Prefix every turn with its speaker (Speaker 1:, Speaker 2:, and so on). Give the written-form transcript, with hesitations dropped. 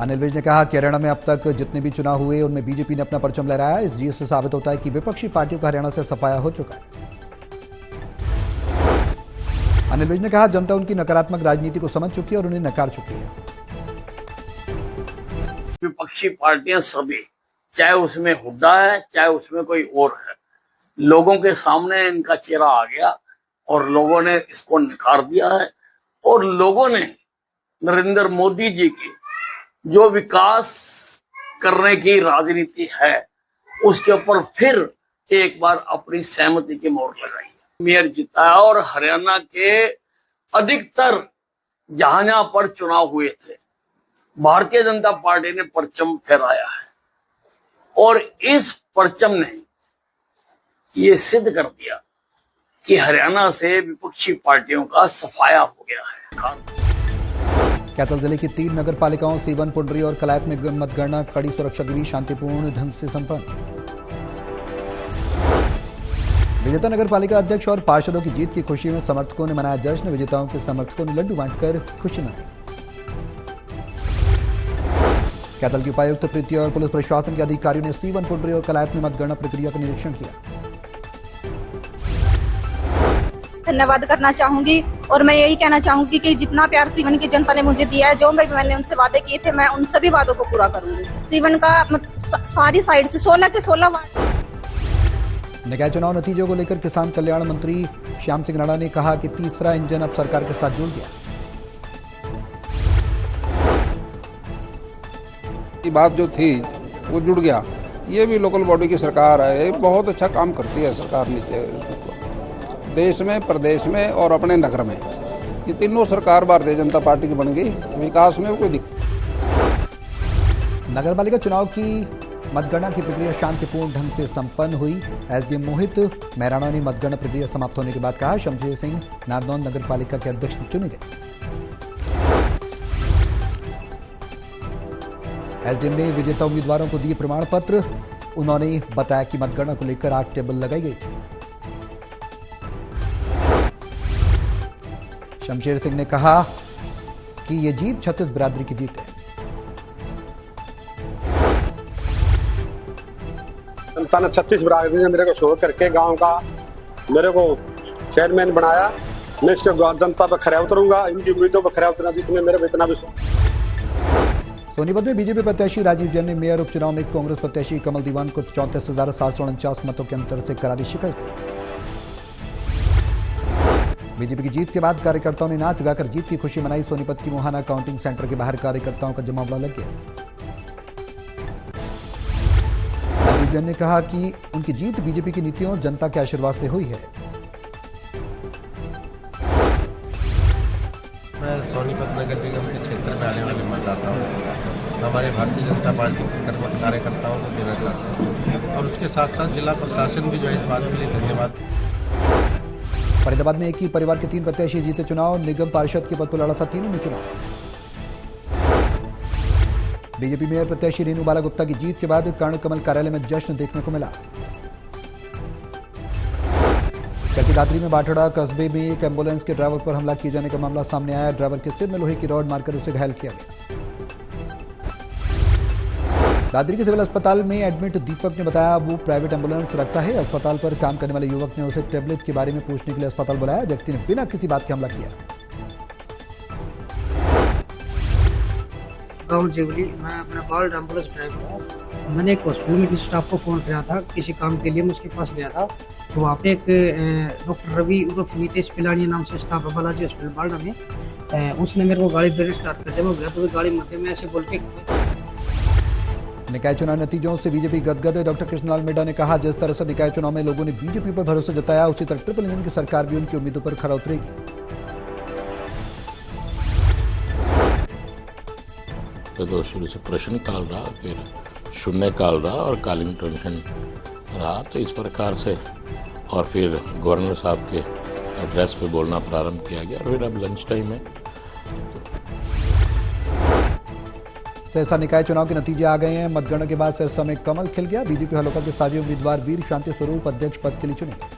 Speaker 1: अनिल विज ने कहा कि हरियाणा में अब तक जितने भी चुनाव हुए उनमें बीजेपी ने अपना परचम लहराया। इस जीत से साबित होता है कि विपक्षी पार्टियों का हरियाणा से सफाया हो चुका है। अनिल विज ने कहा जनता उनकी नकारात्मक राजनीति को समझ चुकी है और उन्हें नकार चुकी है।
Speaker 2: विपक्षी पार्टियां सभी, चाहे उसमें हुड्डा है चाहे उसमें कोई और है, लोगों के सामने इनका चेहरा आ गया और लोगों ने इसको नकार दिया है। और लोगों ने नरेंद्र मोदी जी की जो विकास करने की राजनीति है उसके ऊपर फिर एक बार अपनी सहमति की मोहर लगाई है। मेयर जीता है और हरियाणा के अधिकतर जहां पर चुनाव हुए थे भारतीय जनता पार्टी ने परचम फहराया है और इस परचम ने ये सिद्ध कर दिया कि हरियाणा से विपक्षी पार्टियों का सफाया हो गया है।
Speaker 1: कैथल जिले की 3 नगर पालिकाओं सीवन, पुंडरी और कलायत में मतगणना कड़ी सुरक्षा के बीच शांतिपूर्ण ढंग से संपन्न। विजेता नगर पालिका अध्यक्ष और पार्षदों की जीत की खुशी में समर्थकों ने मनाया जश्न। विजेताओं के समर्थकों ने लड्डू बांटकर खुशी मनाई। कैथल की उपायुक्त प्रीति और पुलिस प्रशासन के अधिकारियों ने सीवन, पुंडरी और कलायत में मतगणना प्रक्रिया का निरीक्षण किया।
Speaker 3: धन्यवाद करना चाहूंगी और मैं यही कहना चाहूंगी कि जितना प्यार सीवन की जनता ने मुझे दिया है, जो मैंने उनसे वादे किए थे, मैं उन सभी वादों को पूरा करूंगी। सीवन का सारी साइड से 16 के 16 वार्ड।
Speaker 1: निकाय चुनाव नतीजों को लेकर किसान कल्याण मंत्री श्याम सिंह राणा ने कहा कि तीसरा इंजन अब सरकार के साथ जुड़ गया।
Speaker 4: बात जो थी वो जुड़ गया। ये भी लोकल बॉडी की सरकार है, बहुत अच्छा काम करती है सरकार नीचे देश में, प्रदेश में और अपने नगर में। ये तीनों सरकार भारतीय जनता पार्टी की बन गई। विकास में कोई दिक्कत।
Speaker 1: नगर पालिका चुनाव की मतगणना की प्रक्रिया शांतिपूर्ण ढंग से संपन्न हुई। एसडीएम मोहित मैराणा ने मतगणना प्रक्रिया समाप्त होने के बाद कहा शमशेर सिंह नारनौल नगर पालिका के अध्यक्ष चुने गए। एसडीएम ने विजेता उम्मीदवारों को दिए प्रमाण पत्र। उन्होंने बताया कि मतगणना को लेकर 8 टेबल लगाई गई थी। शमशेर सिंह ने कहा कि यह जीत छत्तीस बिरादरी की जीत है।
Speaker 5: जनता ने 36 बिरादरी ने मेरे को शोर करके गांव का मेरे को चेयरमैन बनाया। मैं इसके जनता पर खरा उतरूंगा, इनकी उम्मीदों पर खरा उतरना, जिसमें मेरे को इतना विश्वास।
Speaker 1: सोनीपत में बीजेपी प्रत्याशी राजीव जैन ने मेयर उपचुनाव में कांग्रेस प्रत्याशी कमल दीवान को 34,749 मतों के अंतर से करारी शिकस्त दी। बीजेपी की जीत के बाद कार्यकर्ताओं ने नाच गाकर जीत की खुशी मनाई। सोनीपत की मोहाना काउंटिंग सेंटर के बाहर कार्यकर्ताओं का जमावड़ा लग गया। राजीव जैन ने कहा कि उनकी जीत बीजेपी की नीतियों और जनता के आशीर्वाद से हुई है।
Speaker 6: मैं सोनीपत नगर निगम के क्षेत्र में आने वाले मतदाताओं हूँ, हमारे भारतीय जनता पार्टी के कार्यकर्ताओं को देना चाहता हूँ और उसके साथ साथ जिला प्रशासन भी जो है इस बात के लिए धन्यवाद।
Speaker 1: फरीदाबाद में एक ही परिवार के 3 प्रत्याशी जीते चुनाव। निगम पार्षद के पद पर लड़ा था तीनों ने चुनाव। बीजेपी मेयर प्रत्याशी रेणु बाला गुप्ता की जीत के बाद कर्ण कमल कार्यालय में जश्न देखने को मिला। दादरी में बाठड़ा कस्बे में एक एम्बुलेंस के ड्राइवर पर हमला किए जाने का मामला सामने आया। ड्राइवर के सिर में लोहे की रॉड मारकर उसे घायल किया गया। दादरी के सिविल अस्पताल में एडमिट दीपक ने बताया वो प्राइवेट एम्बुलेंस रखता है। अस्पताल पर काम करने वाले युवक ने उसे टैबलेट के बारे में पूछने के लिए अस्पताल बुलाया। व्यक्ति ने बिना किसी बात के हमला किया।
Speaker 7: गाँव जेवली, मैं अपना बाल एम्बुलेंस ड्राइवर हूँ। मैंने एक हॉस्पिटल में किसी स्टाफ को फ़ोन किया था, किसी काम के लिए मैं उसके पास गया था। तो वहाँ पे एक डॉक्टर रवि उर्फ नीतेश पिलानी नाम से स्टाफ है बालाजी हॉस्पिटल बालडा में। उसने मेरे को गाड़ी देने स्टार्ट कर दिया। मैं गया तो गाड़ी मध्य में ऐसे बोल के।
Speaker 1: निकाय चुनाव नतीजों से बीजेपी गदगद है। डॉक्टर कृष्णलाल मेडा ने कहा जिस तरह से निकाय चुनाव में लोगों ने बीजेपी पर भरोसा जताया उसी तरह ट्रिपल इंजन की सरकार भी उनकी उम्मीदों पर खरा उतरेगी।
Speaker 8: तो शुरू से प्रश्न काल रहा, फिर शून्य काल रहा और कालीन टेंशन रहा। तो इस प्रकार से और फिर गवर्नर साहब के एड्रेस पे बोलना प्रारंभ किया गया और फिर अब लंच टाइम है।
Speaker 1: सिरसा निकाय चुनाव के नतीजे आ गए हैं। मतगणना के बाद सिरसा में कमल खिल गया। बीजेपी हलका के साझी उम्मीदवार वीर शांति स्वरूप अध्यक्ष पद के लिए चुने गए।